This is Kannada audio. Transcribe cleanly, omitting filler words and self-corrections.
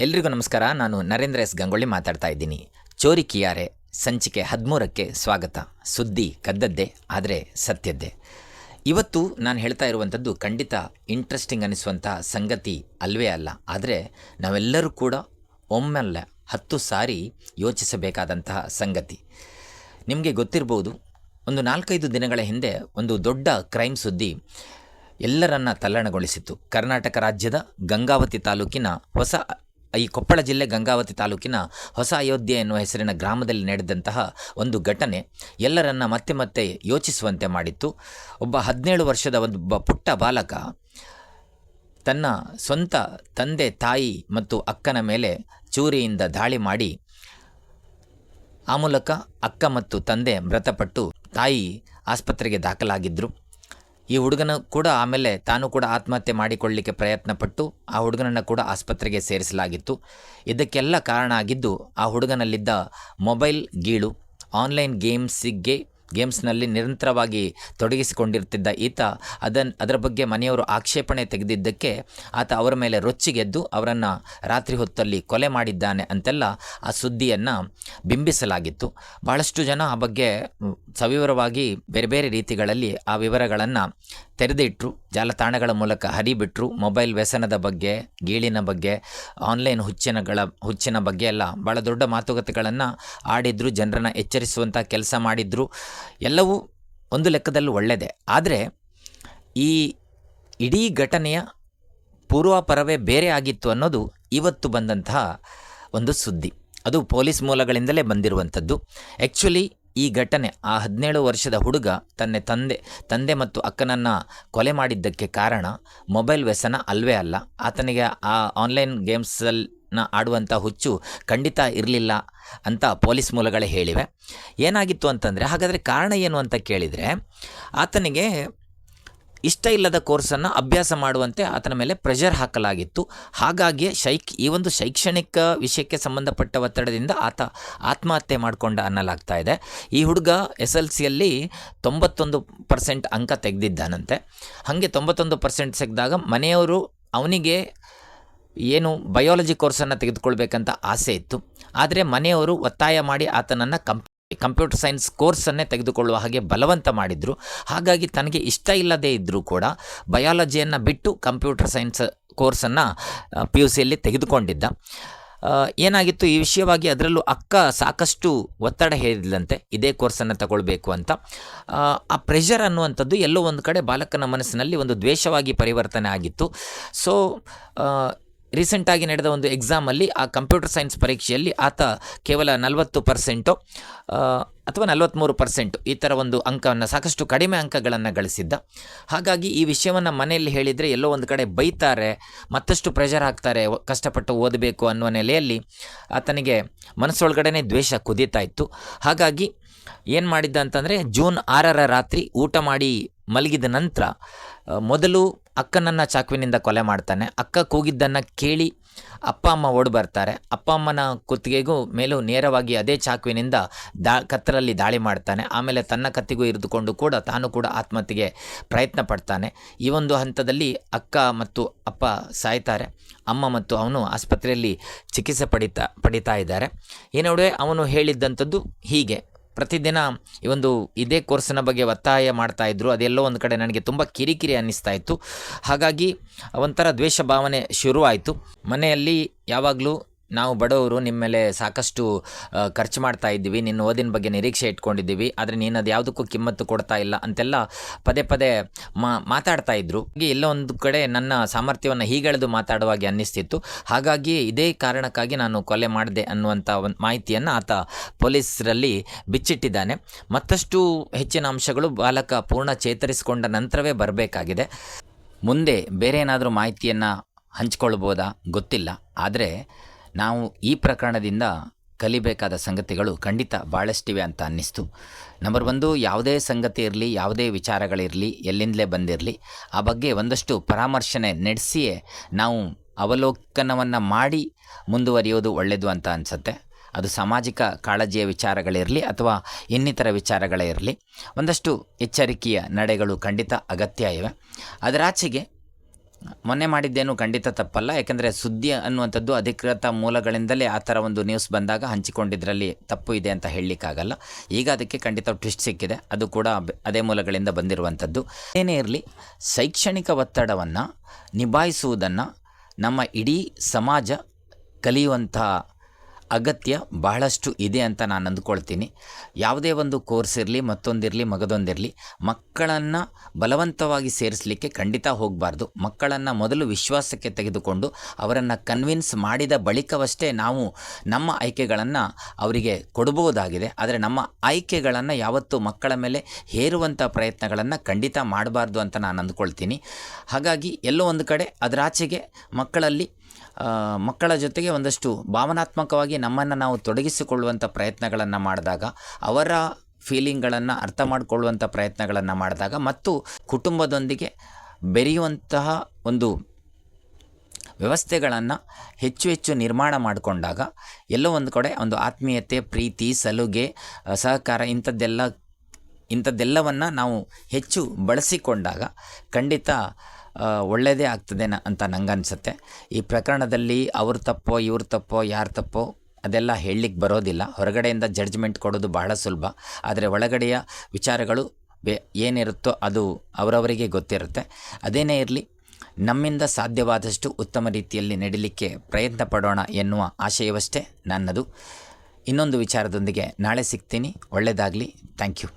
ಎಲ್ರಿಗೂ ನಮಸ್ಕಾರ. ನಾನು ನರೇಂದ್ರ ಎಸ್ ಗಂಗೊಳ್ಳಿ ಮಾತಾಡ್ತಾ ಇದ್ದೀನಿ. ಚೋರಿ ಕಿಯಾರೆ ಸಂಚಿಕೆ 13ಕ್ಕೆ ಸ್ವಾಗತ. ಸುದ್ದಿ ಕದ್ದದ್ದೇ, ಆದರೆ ಸತ್ಯದ್ದೇ. ಇವತ್ತು ನಾನು ಹೇಳ್ತಾ ಇರುವಂಥದ್ದು ಖಂಡಿತ ಇಂಟ್ರೆಸ್ಟಿಂಗ್ ಅನ್ನಿಸುವಂಥ ಸಂಗತಿ ಅಲ್ವೇ ಅಲ್ಲ. ಆದರೆ ನಾವೆಲ್ಲರೂ ಕೂಡ ಒಮ್ಮೆಲ್ಲ 10 ಸಾರಿ ಯೋಚಿಸಬೇಕಾದಂತಹ ಸಂಗತಿ. ನಿಮಗೆ ಗೊತ್ತಿರ್ಬೋದು, ಒಂದು 4-5 ದಿನಗಳ ಹಿಂದೆ ಒಂದು ದೊಡ್ಡ ಕ್ರೈಮ್ ಸುದ್ದಿ ಎಲ್ಲರನ್ನ ತಲ್ಲಣಗೊಳಿಸಿತ್ತು. ಕರ್ನಾಟಕ ರಾಜ್ಯದ ಗಂಗಾವತಿ ತಾಲೂಕಿನ ಈ ಕೊಪ್ಪಳ ಜಿಲ್ಲೆ ಗಂಗಾವತಿ ತಾಲೂಕಿನ ಹೊಸ ಅಯೋಧ್ಯೆ ಎನ್ನುವ ಹೆಸರಿನ ಗ್ರಾಮದಲ್ಲಿ ನಡೆದಂತಹ ಒಂದು ಘಟನೆ ಎಲ್ಲರನ್ನ ಮತ್ತೆ ಮತ್ತೆ ಯೋಚಿಸುವಂತೆ ಮಾಡಿತ್ತು. ಒಬ್ಬ 17 ವರ್ಷದ ಒಬ್ಬ ಪುಟ್ಟ ಬಾಲಕ ತನ್ನ ಸ್ವಂತ ತಂದೆ, ತಾಯಿ ಮತ್ತು ಅಕ್ಕನ ಮೇಲೆ ಚೂರಿಯಿಂದ ದಾಳಿ ಮಾಡಿ ಆ ಮೂಲಕ ಅಕ್ಕ ಮತ್ತು ತಂದೆ ಮೃತಪಟ್ಟು ತಾಯಿ ಆಸ್ಪತ್ರೆಗೆ ದಾಖಲಾಗಿದ್ದರು. ಈ ಹುಡುಗನ ಕೂಡ ಆಮೇಲೆ ತಾನು ಕೂಡ ಆತ್ಮಹತ್ಯೆ ಮಾಡಿಕೊಳ್ಳಲಿಕ್ಕೆ ಪ್ರಯತ್ನಪಟ್ಟು ಆ ಹುಡುಗನನ್ನು ಕೂಡ ಆಸ್ಪತ್ರೆಗೆ ಸೇರಿಸಲಾಗಿತ್ತು. ಇದಕ್ಕೆಲ್ಲ ಕಾರಣ ಆಗಿದ್ದು ಆ ಹುಡುಗನಲ್ಲಿದ್ದ ಮೊಬೈಲ್ ಗೀಳು. ಆನ್ಲೈನ್ ಗೇಮ್ಸ್ನಲ್ಲಿ ನಿರಂತರವಾಗಿ ತೊಡಗಿಸಿಕೊಂಡಿರ್ತಿದ್ದ ಈತ ಅದರ ಬಗ್ಗೆ ಮನೆಯವರು ಆಕ್ಷೇಪಣೆ ತೆಗೆದಿದ್ದಕ್ಕೆ ಆತ ಅವರ ಮೇಲೆ ರೊಚ್ಚಿಗೆದ್ದು ಅವರನ್ನು ರಾತ್ರಿ ಹೊತ್ತಲ್ಲಿ ಕೊಲೆ ಮಾಡಿದ್ದಾನೆ ಅಂತೆಲ್ಲ ಆ ಸುದ್ದಿಯನ್ನು ಬಿಂಬಿಸಲಾಗಿತ್ತು. ಭಾಳಷ್ಟು ಜನ ಆ ಬಗ್ಗೆ ಸವಿವರವಾಗಿ ಬೇರೆ ಬೇರೆ ರೀತಿಗಳಲ್ಲಿ ಆ ವಿವರಗಳನ್ನು ತೆರೆದಿಟ್ಟರು, ಜಾಲತಾಣಗಳ ಮೂಲಕ ಹರಿಬಿಟ್ರು. ಮೊಬೈಲ್ ವ್ಯಸನದ ಬಗ್ಗೆ, ಗೀಳಿನ ಬಗ್ಗೆ, ಆನ್ಲೈನ್ ಹುಚ್ಚಿನ ಬಗ್ಗೆ ಎಲ್ಲ ಭಾಳ ದೊಡ್ಡ ಮಾತುಕತೆಗಳನ್ನು ಆಡಿದ್ರು, ಜನರನ್ನು ಎಚ್ಚರಿಸುವಂಥ ಕೆಲಸ ಮಾಡಿದ್ರು. ಎಲ್ಲವೂ ಒಂದು ಲೆಕ್ಕದಲ್ಲೂ ಒಳ್ಳೆಯದೇ. ಆದರೆ ಈ ಇಡೀ ಘಟನೆಯ ಪೂರ್ವಾಪರವೇ ಬೇರೆ ಆಗಿತ್ತು ಅನ್ನೋದು ಇವತ್ತು ಬಂದಂತಹ ಒಂದು ಸುದ್ದಿ. ಅದು ಪೊಲೀಸ್ ಮೂಲಗಳಿಂದಲೇ ಬಂದಿರುವಂಥದ್ದು. ಆ್ಯಕ್ಚುಲಿ ಈ ಘಟನೆ, ಆ 17 ವರ್ಷದ ಹುಡುಗ ತನ್ನ ತಂದೆ ಮತ್ತು ಅಕ್ಕನನ್ನು ಕೊಲೆ ಮಾಡಿದ್ದಕ್ಕೆ ಕಾರಣ ಮೊಬೈಲ್ ವ್ಯಸನ ಅಲ್ವೇ ಅಲ್ಲ. ಆತನಿಗೆ ಆ ಆನ್ಲೈನ್ ಗೇಮ್ಸನ್ನ ಆಡುವಂಥ ಹುಚ್ಚು ಖಂಡಿತ ಇರಲಿಲ್ಲ ಅಂತ ಪೊಲೀಸ್ ಮೂಲಗಳೇ ಹೇಳಿವೆ. ಏನಾಗಿತ್ತು ಅಂತಂದರೆ, ಹಾಗಾದರೆ ಕಾರಣ ಏನು ಅಂತ ಕೇಳಿದರೆ, ಆತನಿಗೆ ಇಷ್ಟ ಇಲ್ಲದ ಕೋರ್ಸನ್ನು ಅಭ್ಯಾಸ ಮಾಡುವಂತೆ ಆತನ ಮೇಲೆ ಪ್ರೆಷರ್ ಹಾಕಲಾಗಿತ್ತು. ಹಾಗಾಗಿ ಈ ಒಂದು ಶೈಕ್ಷಣಿಕ ವಿಷಯಕ್ಕೆ ಸಂಬಂಧಪಟ್ಟ ಒತ್ತಡದಿಂದ ಆತ ಆತ್ಮಹತ್ಯೆ ಮಾಡಿಕೊಂಡ ಅನ್ನಲಾಗ್ತಾ ಇದೆ. ಈ ಹುಡುಗ SLCಯಲ್ಲಿ 91% ಅಂಕ ತೆಗೆದಿದ್ದಾನಂತೆ. ಹಾಗೆ 91% ತೆಗೆದಾಗ ಮನೆಯವರು ಅವನಿಗೆ ಏನು ಬಯಾಲಜಿ ಕೋರ್ಸನ್ನು ತೆಗೆದುಕೊಳ್ಬೇಕಂತ ಆಸೆ ಇತ್ತು. ಆದರೆ ಮನೆಯವರು ಒತ್ತಾಯ ಮಾಡಿ ಆತನನ್ನು ಕಂಪ್ಯೂಟರ್ ಸೈನ್ಸ್ ಕೋರ್ಸನ್ನೇ ತೆಗೆದುಕೊಳ್ಳುವ ಹಾಗೆ ಬಲವಂತ ಮಾಡಿದರು. ಹಾಗಾಗಿ ತನಗೆ ಇಷ್ಟ ಇಲ್ಲದೇ ಇದ್ದರೂ ಕೂಡ ಬಯಾಲಜಿಯನ್ನು ಬಿಟ್ಟು ಕಂಪ್ಯೂಟರ್ ಸೈನ್ಸ್ ಕೋರ್ಸನ್ನು PUCಯಲ್ಲಿ ತೆಗೆದುಕೊಂಡಿದ್ದ. ಏನಾಗಿತ್ತು, ಈ ವಿಷಯವಾಗಿ ಅದರಲ್ಲೂ ಅಕ್ಕ ಸಾಕಷ್ಟು ಒತ್ತಡ ಹೇರಿದ್ಲಂತೆ ಇದೇ ಕೋರ್ಸನ್ನು ತಗೊಳ್ಬೇಕು ಅಂತ. ಆ ಪ್ರೆಷರ್ ಅನ್ನುವಂಥದ್ದು ಎಲ್ಲೋ ಒಂದು ಕಡೆ ಬಾಲಕನ ಮನಸ್ಸಿನಲ್ಲಿ ಒಂದು ದ್ವೇಷವಾಗಿ ಪರಿವರ್ತನೆ ಆಗಿತ್ತು. ಸೊ ರೀಸೆಂಟಾಗಿ ನಡೆದ ಒಂದು ಎಕ್ಸಾಮಲ್ಲಿ, ಆ ಕಂಪ್ಯೂಟರ್ ಸೈನ್ಸ್ ಪರೀಕ್ಷೆಯಲ್ಲಿ ಆತ ಕೇವಲ 40% ಅಥವಾ 43% ಈ ಥರ ಒಂದು ಅಂಕವನ್ನು, ಸಾಕಷ್ಟು ಕಡಿಮೆ ಅಂಕಗಳನ್ನು ಗಳಿಸಿದ್ದ. ಹಾಗಾಗಿ ಈ ವಿಷಯವನ್ನು ಮನೆಯಲ್ಲಿ ಹೇಳಿದರೆ ಎಲ್ಲೋ ಒಂದು ಕಡೆ ಬೈತಾರೆ, ಮತ್ತಷ್ಟು ಪ್ರೆಷರ್ ಹಾಕ್ತಾರೆ, ಕಷ್ಟಪಟ್ಟು ಓದಬೇಕು ಅನ್ನುವ ನೆಲೆಯಲ್ಲಿ ಆತನಿಗೆ ಮನಸ್ಸೊಳಗಡೆ ದ್ವೇಷ ಕುದೀತಾ ಇತ್ತು. ಹಾಗಾಗಿ ಏನು ಮಾಡಿದ್ದ ಅಂತಂದರೆ, ಜೂನ್ 6ರ ರಾತ್ರಿ ಊಟ ಮಾಡಿ ಮಲಗಿದ ನಂತರ ಮೊದಲು ಅಕ್ಕನನ್ನು ಚಾಕುವಿನಿಂದ ಕೊಲೆ ಮಾಡ್ತಾನೆ. ಅಕ್ಕ ಕೂಗಿದ್ದನ್ನು ಕೇಳಿ ಅಪ್ಪ ಅಮ್ಮ ಓಡಿ ಬರ್ತಾರೆ. ಅಪ್ಪ ಅಮ್ಮನ ಕುತ್ತಿಗೆಗೂ ಮೇಲೂ ನೇರವಾಗಿ ಅದೇ ಚಾಕುವಿನಿಂದ ಕತ್ತಲಲ್ಲಿ ದಾಳಿ ಮಾಡ್ತಾನೆ. ಆಮೇಲೆ ತನ್ನ ಕತ್ತಿಗೂ ಇರಿದುಕೊಂಡು ಕೂಡ ತಾನು ಕೂಡ ಆತ್ಮಹತ್ಯೆಗೆ ಪ್ರಯತ್ನ ಪಡ್ತಾನೆ. ಈ ಒಂದು ಹಂತದಲ್ಲಿ ಅಕ್ಕ ಮತ್ತು ಅಪ್ಪ ಸಾಯ್ತಾರೆ. ಅಮ್ಮ ಮತ್ತು ಅವನು ಆಸ್ಪತ್ರೆಯಲ್ಲಿ ಚಿಕಿತ್ಸೆ ಪಡಿತಾ ಇದ್ದಾರೆ. ಈ ನಡುವೆ ಅವನು ಹೇಳಿದ್ದಂಥದ್ದು ಹೀಗೆ: ಪ್ರತಿದಿನ ಇದೇ ಕೋರ್ಸಿನ ಬಗ್ಗೆ ಒತ್ತಾಯ ಮಾಡ್ತಾಯಿದ್ರು. ಅದೆಲ್ಲೋ ಒಂದು ಕಡೆ ನನಗೆ ತುಂಬ ಕಿರಿಕಿರಿ ಅನ್ನಿಸ್ತಾ ಇತ್ತು. ಹಾಗಾಗಿ ಒಂಥರ ದ್ವೇಷ ಭಾವನೆ ಶುರುವಾಯಿತು. ಮನೆಯಲ್ಲಿ ಯಾವಾಗಲೂ ನಾವು ಬಡವರು, ನಿಮ್ಮ ಮೇಲೆ ಸಾಕಷ್ಟು ಖರ್ಚು ಮಾಡ್ತಾ ಇದ್ದೀವಿ, ನಿನ್ನ ಓದಿನ ಬಗ್ಗೆ ನಿರೀಕ್ಷೆ ಇಟ್ಕೊಂಡಿದ್ದೀವಿ, ಆದರೆ ನೀನು ಅದು ಯಾವುದಕ್ಕೂ ಕಿಮ್ಮತ್ತು ಕೊಡ್ತಾ ಇಲ್ಲ ಅಂತೆಲ್ಲ ಪದೇ ಪದೇ ಮಾತಾಡ್ತಾ ಇದ್ರು. ಎಲ್ಲೋ ಒಂದು ಕಡೆ ನನ್ನ ಸಾಮರ್ಥ್ಯವನ್ನು ಹೀಗೆಳೆದು ಮಾತಾಡುವಾಗೆ ಅನ್ನಿಸ್ತಿತ್ತು. ಹಾಗಾಗಿ ಇದೇ ಕಾರಣಕ್ಕಾಗಿ ನಾನು ಕೊಲೆ ಮಾಡಿದೆ ಅನ್ನುವಂಥ ಒಂದು ಮಾಹಿತಿಯನ್ನು ಆತ ಪೊಲೀಸರಲ್ಲಿ ಬಿಚ್ಚಿಟ್ಟಿದ್ದಾನೆ. ಮತ್ತಷ್ಟು ಹೆಚ್ಚಿನ ಅಂಶಗಳು ಬಾಲಕ ಪೂರ್ಣ ಚೇತರಿಸಿಕೊಂಡ ನಂತರವೇ ಬರಬೇಕಾಗಿದೆ. ಮುಂದೆ ಬೇರೆ ಏನಾದರೂ ಮಾಹಿತಿಯನ್ನು ಹಂಚ್ಕೊಳ್ಬೋದಾ ಗೊತ್ತಿಲ್ಲ. ಆದರೆ ನಾವು ಈ ಪ್ರಕರಣದಿಂದ ಕಲಿಬೇಕಾದ ಸಂಗತಿಗಳು ಖಂಡಿತ ಭಾಳಷ್ಟಿವೆ ಅಂತ ಅನ್ನಿಸ್ತು. ನಂಬರ್ 1, ಯಾವುದೇ ಸಂಗತಿ ಇರಲಿ, ಯಾವುದೇ ವಿಚಾರಗಳಿರಲಿ, ಎಲ್ಲಿಂದಲೇ ಬಂದಿರಲಿ, ಆ ಬಗ್ಗೆ ಒಂದಷ್ಟು ಪರಾಮರ್ಶನೆ ನಡೆಸಿಯೇ ನಾವು ಅವಲೋಕನವನ್ನು ಮಾಡಿ ಮುಂದುವರಿಯೋದು ಒಳ್ಳೆಯದು ಅಂತ ಅನಿಸುತ್ತೆ. ಅದು ಸಾಮಾಜಿಕ ಕಾಳಜಿಯ ವಿಚಾರಗಳಿರಲಿ ಅಥವಾ ಇನ್ನಿತರ ವಿಚಾರಗಳೇ ಇರಲಿ, ಒಂದಷ್ಟು ಎಚ್ಚರಿಕೆಯ ನಡೆಗಳು ಖಂಡಿತ ಅಗತ್ಯ ಇವೆ. ಅದರಾಚೆಗೆ ಮೊನ್ನೆ ಮಾಡಿದ್ದೇನು ಖಂಡಿತ ತಪ್ಪಲ್ಲ. ಯಾಕೆಂದರೆ ಸುದ್ದಿ ಅನ್ನುವಂಥದ್ದು ಅಧಿಕೃತ ಮೂಲಗಳಿಂದಲೇ ಆ ಥರ ಒಂದು ನ್ಯೂಸ್ ಬಂದಾಗ ಹಂಚಿಕೊಂಡಿದ್ದರಲ್ಲಿ ತಪ್ಪು ಇದೆ ಅಂತ ಹೇಳಲಿಕ್ಕಾಗಲ್ಲ. ಈಗ ಅದಕ್ಕೆ ಖಂಡಿತ ಟ್ವಿಸ್ಟ್ ಸಿಕ್ಕಿದೆ, ಅದು ಕೂಡ ಅದೇ ಮೂಲಗಳಿಂದ ಬಂದಿರುವಂಥದ್ದು. ಏನೇ ಇರಲಿ, ಶೈಕ್ಷಣಿಕ ಒತ್ತಡವನ್ನು ನಿಭಾಯಿಸುವುದನ್ನು ನಮ್ಮ ಇಡೀ ಸಮಾಜ ಕಲಿಯುವಂಥ ಅಗತ್ಯ ಬಹಳಷ್ಟು ಇದೆ ಅಂತ ನಾನು ಅಂದ್ಕೊಳ್ತೀನಿ. ಯಾವುದೇ ಒಂದು ಕೋರ್ಸ್ ಇರಲಿ, ಮತ್ತೊಂದಿರಲಿ, ಮಗದೊಂದಿರಲಿ, ಮಕ್ಕಳನ್ನು ಬಲವಂತವಾಗಿ ಸೇರಿಸಲಿಕ್ಕೆ ಖಂಡಿತ ಹೋಗಬಾರ್ದು. ಮಕ್ಕಳನ್ನು ಮೊದಲು ವಿಶ್ವಾಸಕ್ಕೆ ತೆಗೆದುಕೊಂಡು ಅವರನ್ನು ಕನ್ವಿನ್ಸ್ ಮಾಡಿದ ಬಳಿಕವಷ್ಟೇ ನಾವು ನಮ್ಮ ಆಯ್ಕೆಗಳನ್ನು ಅವರಿಗೆ ಕೊಡ್ಬೋದಾಗಿದೆ. ಆದರೆ ನಮ್ಮ ಆಯ್ಕೆಗಳನ್ನು ಯಾವತ್ತೂ ಮಕ್ಕಳ ಮೇಲೆ ಹೇರುವಂಥ ಪ್ರಯತ್ನಗಳನ್ನು ಖಂಡಿತ ಮಾಡಬಾರ್ದು ಅಂತ ನಾನು ಅಂದ್ಕೊಳ್ತೀನಿ. ಹಾಗಾಗಿ ಎಲ್ಲೋ ಒಂದು ಕಡೆ ಅದರಾಚೆಗೆ ಮಕ್ಕಳ ಜೊತೆಗೆ ಒಂದಷ್ಟು ಭಾವನಾತ್ಮಕವಾಗಿ ನಮ್ಮನ್ನು ನಾವು ತೊಡಗಿಸಿಕೊಳ್ಳುವಂಥ ಪ್ರಯತ್ನಗಳನ್ನು ಮಾಡಿದಾಗ, ಅವರ ಫೀಲಿಂಗ್ಗಳನ್ನು ಅರ್ಥ ಮಾಡಿಕೊಳ್ಳುವಂಥ ಪ್ರಯತ್ನಗಳನ್ನು ಮಾಡಿದಾಗ ಮತ್ತು ಕುಟುಂಬದೊಂದಿಗೆ ಬೆರೆಯುವಂತಹ ಒಂದು ವ್ಯವಸ್ಥೆಗಳನ್ನು ಹೆಚ್ಚು ನಿರ್ಮಾಣ ಮಾಡಿಕೊಂಡಾಗ ಎಲ್ಲೋ ಒಂದು ಕಡೆ ಒಂದು ಆತ್ಮೀಯತೆ, ಪ್ರೀತಿ, ಸಲುಗೆ, ಸಹಕಾರ ಇಂಥದ್ದೆಲ್ಲವನ್ನು ನಾವು ಹೆಚ್ಚು ಬಳಸಿಕೊಂಡಾಗ ಖಂಡಿತ ಒಳ್ಳೆಯದೇ ಆಗ್ತದೆ ಅಂತ ನನಗನ್ಸುತ್ತೆ. ಈ ಪ್ರಕರಣದಲ್ಲಿ ಅವ್ರ ತಪ್ಪೋ ಇವ್ರ ತಪ್ಪೋ ಯಾರ ತಪ್ಪೋ ಅದೆಲ್ಲ ಹೇಳಲಿಕ್ಕೆ ಬರೋದಿಲ್ಲ. ಹೊರಗಡೆಯಿಂದ ಜಡ್ಜ್ಮೆಂಟ್ ಕೊಡೋದು ಬಹಳ ಸುಲಭ, ಆದರೆ ಒಳಗಡೆಯ ವಿಚಾರಗಳು ಏನಿರುತ್ತೋ ಅದು ಅವರವರಿಗೆ ಗೊತ್ತಿರುತ್ತೆ. ಅದೇನೇ ಇರಲಿ, ನಮ್ಮಿಂದ ಸಾಧ್ಯವಾದಷ್ಟು ಉತ್ತಮ ರೀತಿಯಲ್ಲಿ ನಡೀಲಿಕ್ಕೆ ಪ್ರಯತ್ನ ಪಡೋಣ ಎನ್ನುವ ಆಶಯವಷ್ಟೇ ನನ್ನದು. ಇನ್ನೊಂದು ವಿಚಾರದೊಂದಿಗೆ ನಾಳೆ ಸಿಗ್ತೀನಿ. ಒಳ್ಳೆಯದಾಗಲಿ. Thank you.